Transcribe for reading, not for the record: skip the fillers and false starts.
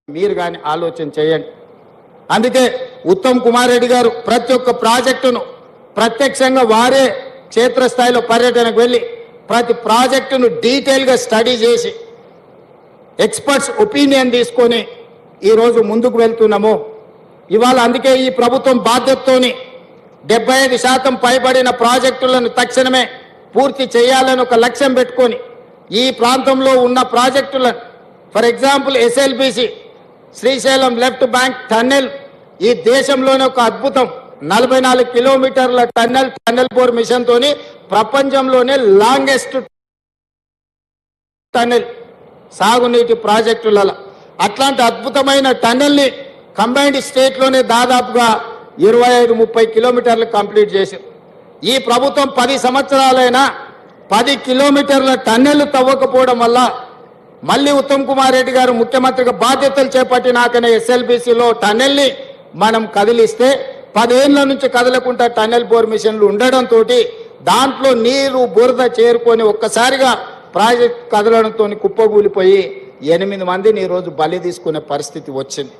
మీరు కానీ ఆలోచన చేయండి. అందుకే ఉత్తమ్ కుమార్ రెడ్డి గారు ప్రతి ఒక్క ప్రాజెక్టును ప్రత్యక్షంగా వారే క్షేత్రస్థాయిలో పర్యటనకు వెళ్ళి ప్రతి ప్రాజెక్టును డీటెయిల్గా స్టడీ చేసి ఎక్స్పర్ట్స్ ఒపీనియన్ తీసుకొని ఈరోజు ముందుకు వెళ్తున్నాము. ఇవాళ అందుకే ఈ ప్రభుత్వం బాధ్యతతోని 75% పైబడిన ప్రాజెక్టులను తక్షణమే పూర్తి చేయాలని ఒక లక్ష్యం పెట్టుకొని ఈ ప్రాంతంలో ఉన్న ప్రాజెక్టులను for example SLBC Srisailam left bank tunnel ఈ దేశంలోనే ఒక అద్భుతం 44 కిలోమీటర్ల టన్నెల్ బోర్ మిషన్ తోని ప్రపంచంలోనే లాంగెస్ట్ టన్నెల్ సాగునీటి ప్రాజెక్టులలో అట్లాంటి అద్భుతమైన టన్నెల్ని కంబైన్డ్ స్టేట్లోనే దాదాపుగా 25-30 కిలోమీటర్లు కంప్లీట్ చేశారు. ఈ ప్రభుత్వం 10 సంవత్సరాలైనా 10 కిలోమీటర్ల టన్నెల్ తవ్వకపోవడం వల్ల మళ్ళీ ఉత్తమ్ కుమార్ రెడ్డి గారు ముఖ్యమంత్రిగా బాధ్యతలు చేపట్టినాకనే ఎస్ఎల్బిసిలో టన్నెల్ని మనం కదిలిస్తే 10 ఏళ్ల నుంచి కదలకుండా టన్నెల్ బోర్ మిషన్లు ఉండడంతో దాంట్లో నీరు బురద చేరుకొని ఒక్కసారిగా ప్రాజెక్ట్ కదలడంతో కుప్పగూలిపోయి 8 మందిని ఈరోజు బలి తీసుకునే పరిస్థితి వచ్చింది.